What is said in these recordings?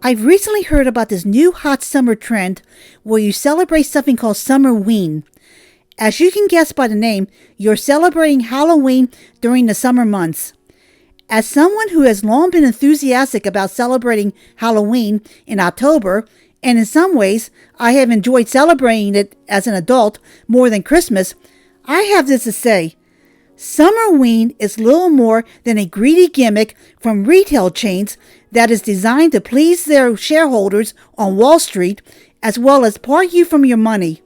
I've recently heard about this new hot summer trend where you celebrate something called Summerween. As you can guess by the name, you're celebrating Halloween during the summer months. As someone who has long been enthusiastic about celebrating Halloween in October, and in some ways I have enjoyed celebrating it as an adult more than Christmas, I have this to say. Summerween is little more than a greedy gimmick from retail chains that is designed to please their shareholders on Wall Street as well as part you from your money.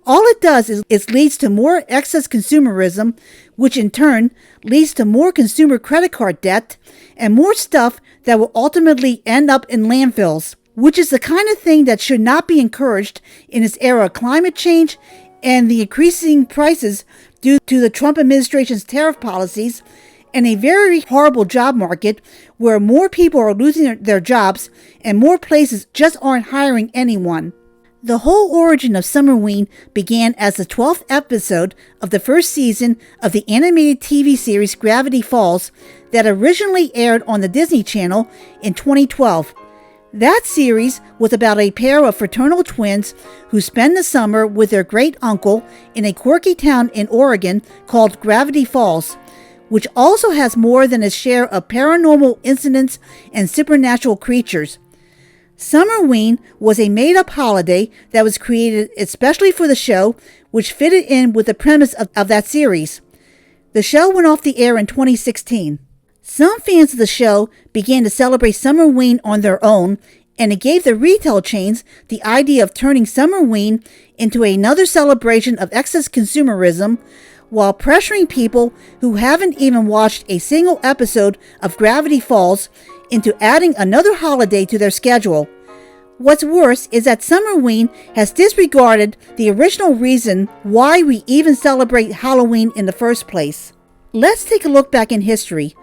All it does is leads to more excess consumerism, which in turn leads to more consumer credit card debt and more stuff that will ultimately end up in landfills, which is the kind of thing that should not be encouraged in this era of climate change and the increasing prices due to the Trump administration's tariff policies and a very horrible job market where more people are losing their jobs and more places just aren't hiring anyone. The whole origin of Summerween began as the 12th episode of the first season of the animated TV series Gravity Falls that originally aired on the Disney Channel in 2012. That series was about a pair of fraternal twins who spend the summer with their great uncle in a quirky town in Oregon called Gravity Falls, which also has more than a share of paranormal incidents and supernatural creatures. Summerween was a made-up holiday that was created especially for the show, which fitted in with the premise of that series. The show went off the air in 2016. Some fans of the show began to celebrate Summerween on their own, and it gave the retail chains the idea of turning Summerween into another celebration of excess consumerism, while pressuring people who haven't even watched a single episode of Gravity Falls into adding another holiday to their schedule. What's worse is that Summerween has disregarded the original reason why we even celebrate Halloween in the first place. Let's take a look back in history.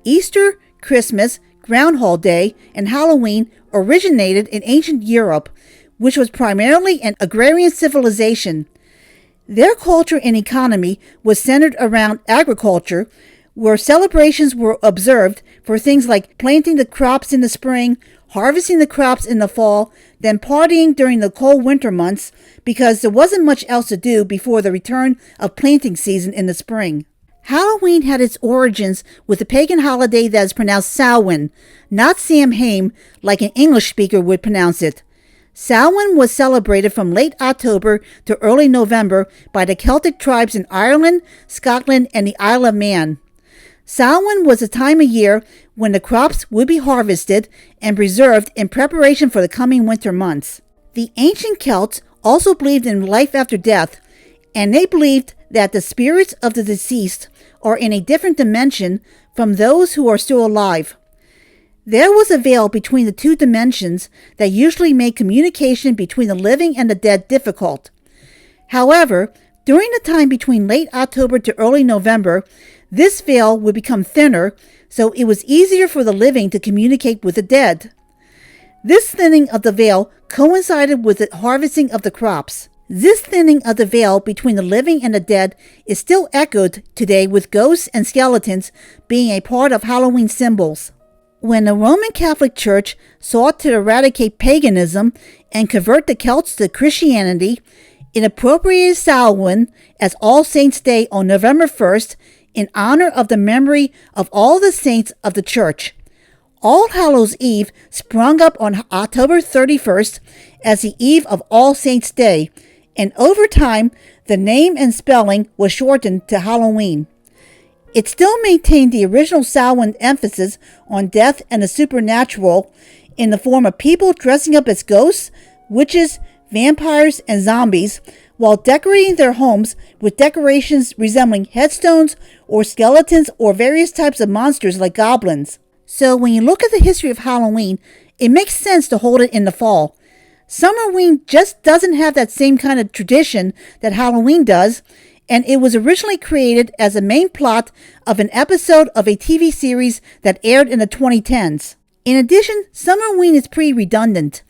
Easter, Christmas, Groundhog Day, and Halloween originated in ancient Europe, which was primarily an agrarian civilization. Their culture and economy was centered around agriculture, where celebrations were observed for things like planting the crops in the spring, harvesting the crops in the fall, then partying during the cold winter months because there wasn't much else to do before the return of planting season in the spring. Halloween had its origins with the pagan holiday that is pronounced Samhain, not Samhain like an English speaker would pronounce it. Samhain was celebrated from late October to early November by the Celtic tribes in Ireland, Scotland, and the Isle of Man. Samhain was a time of year when the crops would be harvested and preserved in preparation for the coming winter months. The ancient Celts also believed in life after death, and they believed that the spirits of the deceased are in a different dimension from those who are still alive. There was a veil between the two dimensions that usually made communication between the living and the dead difficult. However, during the time between late October to early November, this veil would become thinner, so it was easier for the living to communicate with the dead. This thinning of the veil coincided with the harvesting of the crops. This thinning of the veil between the living and the dead is still echoed today with ghosts and skeletons being a part of Halloween symbols. When the Roman Catholic Church sought to eradicate paganism and convert the Celts to Christianity, it appropriated Samhain as All Saints' Day on November 1st in honor of the memory of all the saints of the church. All Hallows' Eve sprung up on October 31st as the eve of All Saints' Day, and over time, the name and spelling was shortened to Halloween. It still maintained the original Samhain emphasis on death and the supernatural in the form of people dressing up as ghosts, witches, vampires, and zombies, while decorating their homes with decorations resembling headstones or skeletons or various types of monsters like goblins. So when you look at the history of Halloween, it makes sense to hold it in the fall. Summerween just doesn't have that same kind of tradition that Halloween does, and it was originally created as a main plot of an episode of a TV series that aired in the 2010s. In addition, Summerween is pretty redundant.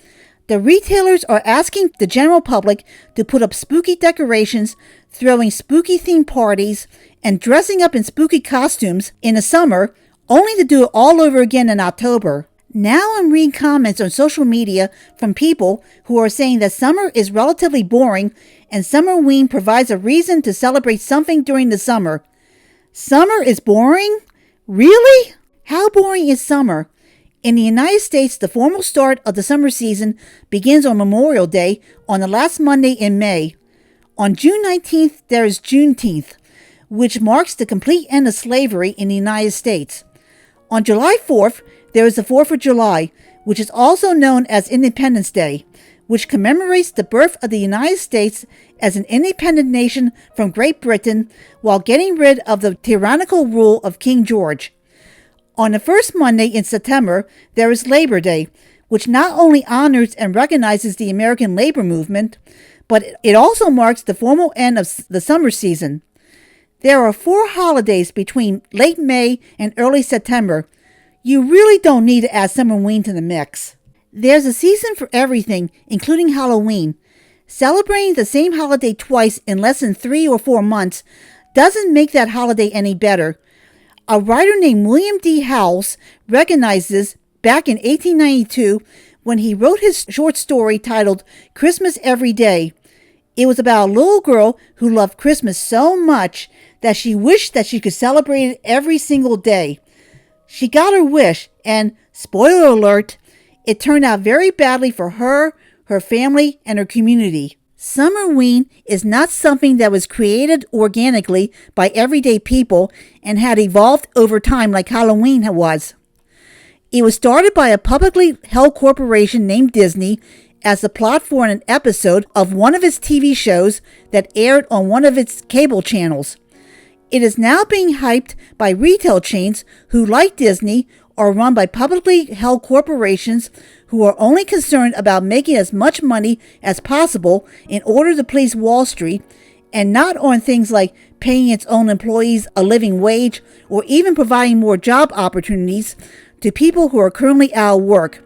The retailers are asking the general public to put up spooky decorations, throwing spooky themed parties, and dressing up in spooky costumes in the summer, only to do it all over again in October. Now I'm reading comments on social media from people who are saying that summer is relatively boring and Summerween provides a reason to celebrate something during the summer. Summer is boring? Really? How boring is summer? In the United States, the formal start of the summer season begins on Memorial Day on the last Monday in May. On June 19th, there is Juneteenth, which marks the complete end of slavery in the United States. On July 4th, there is the 4th of July, which is also known as Independence Day, which commemorates the birth of the United States as an independent nation from Great Britain while getting rid of the tyrannical rule of King George. On the first Monday in September, there is Labor Day, which not only honors and recognizes the American labor movement, but it also marks the formal end of the summer season. There are 4 holidays between late May and early September. You really don't need to add Summerween to the mix. There's a season for everything, including Halloween. Celebrating the same holiday twice in less than 3 or 4 months doesn't make that holiday any better. A writer named William D. Howells recognized this back in 1892 when he wrote his short story titled Christmas Every Day. It was about a little girl who loved Christmas so much that she wished that she could celebrate it every single day. She got her wish, and, spoiler alert, it turned out very badly for her, her family, and her community. Summerween is not something that was created organically by everyday people and had evolved over time like Halloween was. It was started by a publicly held corporation named Disney as the plot for an episode of one of its TV shows that aired on one of its cable channels. It is now being hyped by retail chains who, like Disney, are run by publicly held corporations who are only concerned about making as much money as possible in order to please Wall Street, and not on things like paying its own employees a living wage or even providing more job opportunities to people who are currently out of work.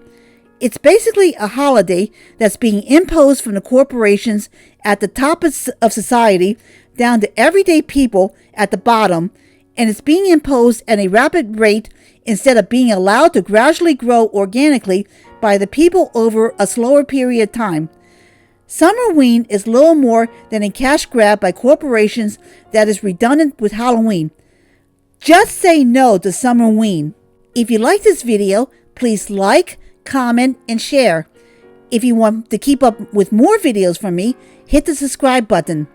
It's basically a holiday that's being imposed from the corporations at the top of society down to everyday people at the bottom, and it's being imposed at a rapid rate instead of being allowed to gradually grow organically by the people over a slower period of time. Summerween is little more than a cash grab by corporations that is redundant with Halloween. Just say no to Summerween. If you like this video, please like, comment, and share. If you want to keep up with more videos from me, hit the subscribe button.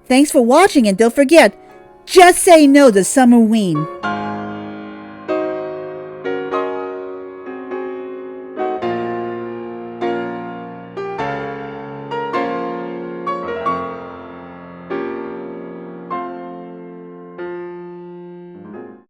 Thanks for watching, and don't forget, just say no to Summerween.